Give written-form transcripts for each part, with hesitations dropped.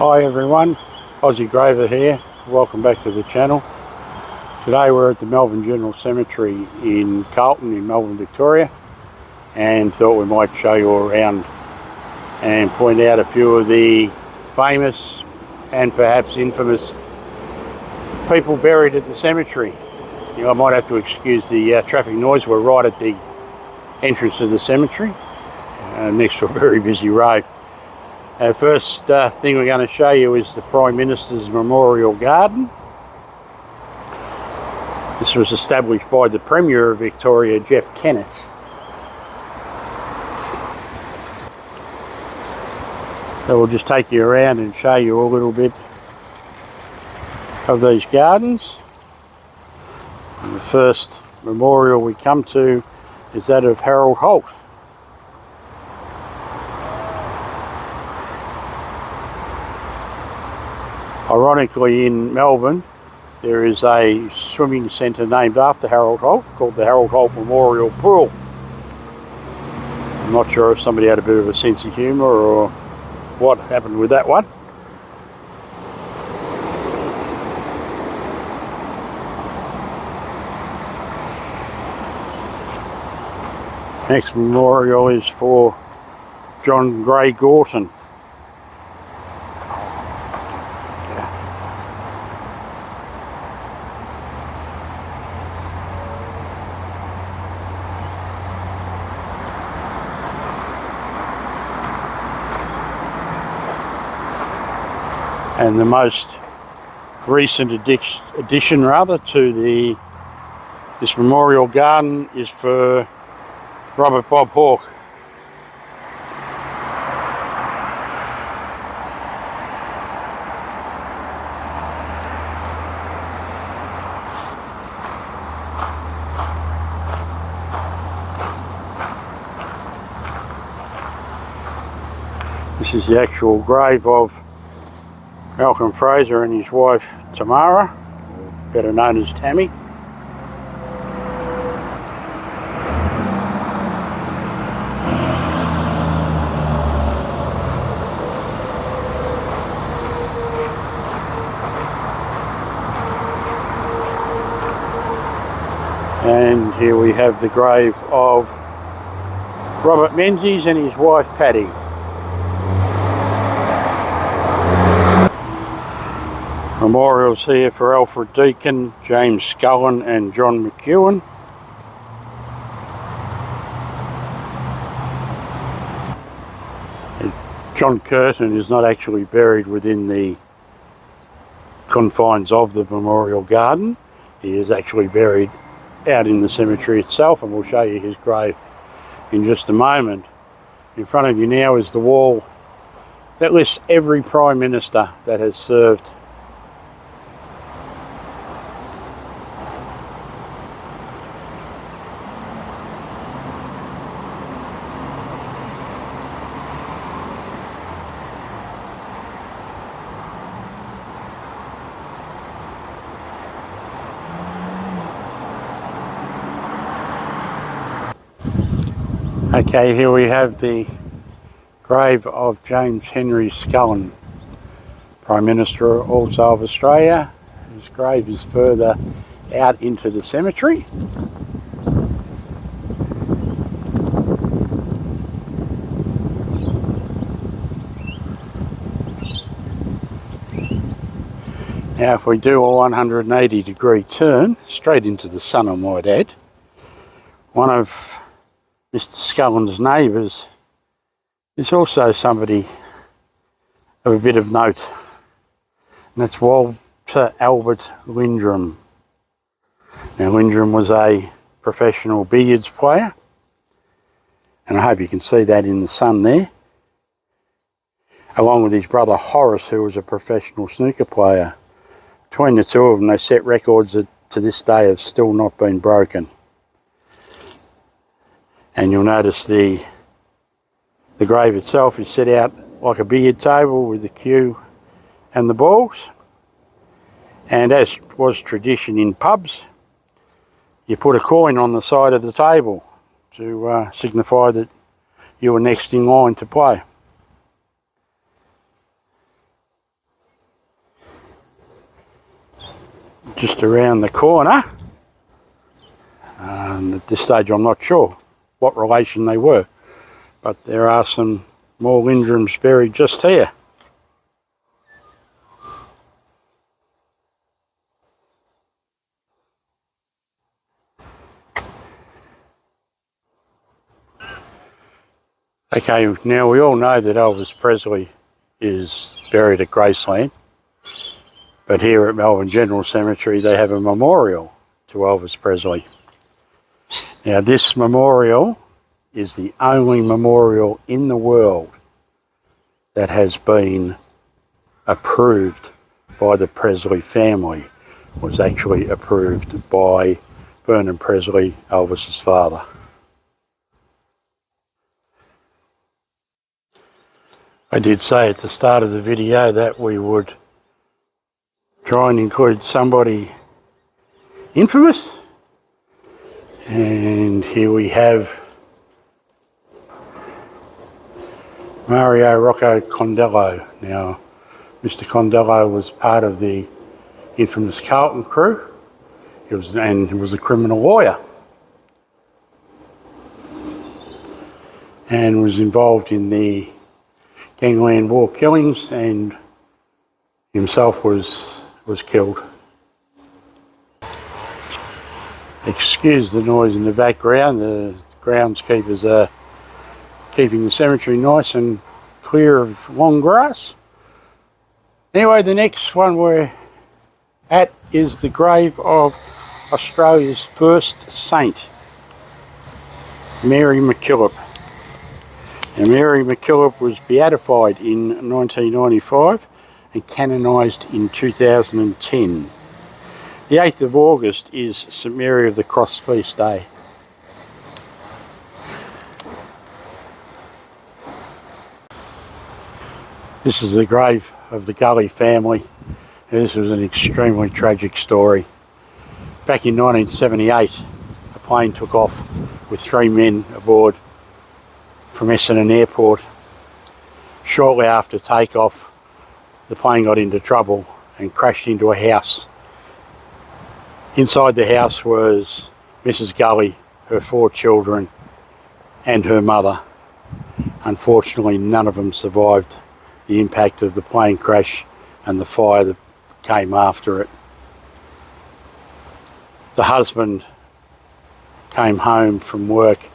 Hi everyone, Aussie Graver here. Welcome back to the channel. Today we're at the Melbourne General Cemetery in Carlton in Melbourne, Victoria, and thought we might show you around and point out a few of the famous and perhaps infamous people buried at the cemetery. You know, I might have to excuse the traffic noise. We're right at the entrance of the cemetery, next to a very busy road. First thing we're going to show you is the Prime Minister's Memorial Garden. This was established by the Premier of Victoria, Jeff Kennett. So we'll just take you around and show you a little bit of these gardens. And the first memorial we come to is that of Harold Holt. Ironically, in Melbourne, there is a swimming centre named after Harold Holt called the Harold Holt Memorial Pool. I'm not sure if somebody had a bit of a sense of humour or what happened with that one. Next memorial is for John Gray Gorton. And the most recent addition to this memorial garden is for Robert Bob Hawke. This is the actual grave of Malcolm Fraser and his wife Tamara, better known as Tammy. And here we have the grave of Robert Menzies and his wife Patty. Memorials here for Alfred Deakin, James Scullen and John McEwen. John Curtin is not actually buried within the confines of the memorial garden. He is actually buried out in the cemetery itself, and we'll show you his grave in just a moment. In front of you now is the wall that lists every Prime Minister that has served . Okay, here we have the grave of James Henry Scullen, Prime Minister also of Australia. His grave is further out into the cemetery. Now if we do a 180-degree turn, straight into the sun I might add, one of Mr. Scullen's neighbours is also somebody of a bit of note, and that's Walter Albert Lindrum. Now Lindrum was a professional billiards player, and I hope you can see that in the sun there, along with his brother Horace, who was a professional snooker player. Between the two of them, they set records that to this day have still not been broken. And you'll notice the grave itself is set out like a billiard table with the cue and the balls. And as was tradition in pubs, you put a coin on the side of the table to signify that you were next in line to play. just around the corner. At this stage I'm not sure what relation they were, but there are some more Lindrums buried just here. Okay, now we all know that Elvis Presley is buried at Graceland, but here at Melbourne General Cemetery they have a memorial to Elvis Presley. Now this memorial is the only memorial in the world that has been approved by the Presley family. It was actually approved by Vernon Presley, Elvis's father. I did say at the start of the video that we would try and include somebody infamous, and here we have Mario Rocco Condello. Now, Mr. Condello was part of the infamous Carlton crew. He was a criminal lawyer and was involved in the Gangland War killings, and himself was killed. Excuse the noise in the background. The groundskeepers are keeping the cemetery nice and clear of long grass. Anyway, the next one we're at is the grave of Australia's first saint, Mary MacKillop. Now, Mary MacKillop was beatified in 1995 and canonised in 2010. The 8th of August is St Mary of the Cross feast day. This is the grave of the Gully family. This was an extremely tragic story. Back in 1978, a plane took off with 3 men aboard from Essendon Airport. Shortly after takeoff, the plane got into trouble and crashed into a house. Inside the house was Mrs. Gully, her 4 children and her mother. Unfortunately, none of them survived the impact of the plane crash and the fire that came after it. The husband came home from work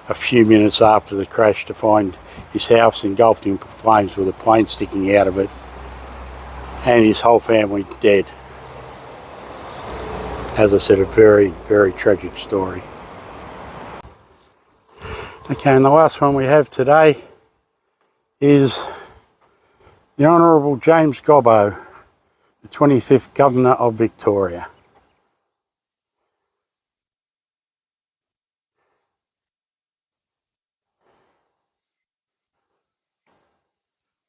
a few minutes after the crash to find his house engulfed in flames with a plane sticking out of it, and his whole family dead. As I said, a very, very tragic story. Okay, and the last one we have today is the Honourable James Gobbo, the 25th Governor of Victoria.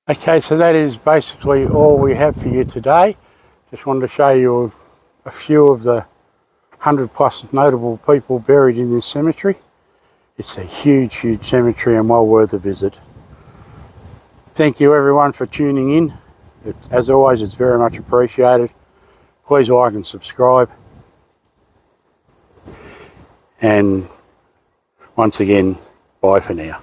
Okay, so that is basically all we have for you today. Just wanted to show you a few of the 100+ notable people buried in this cemetery. It's a huge, huge cemetery and well worth a visit. Thank you everyone for tuning in. As always, it's very much appreciated. Please like and subscribe. And once again, bye for now.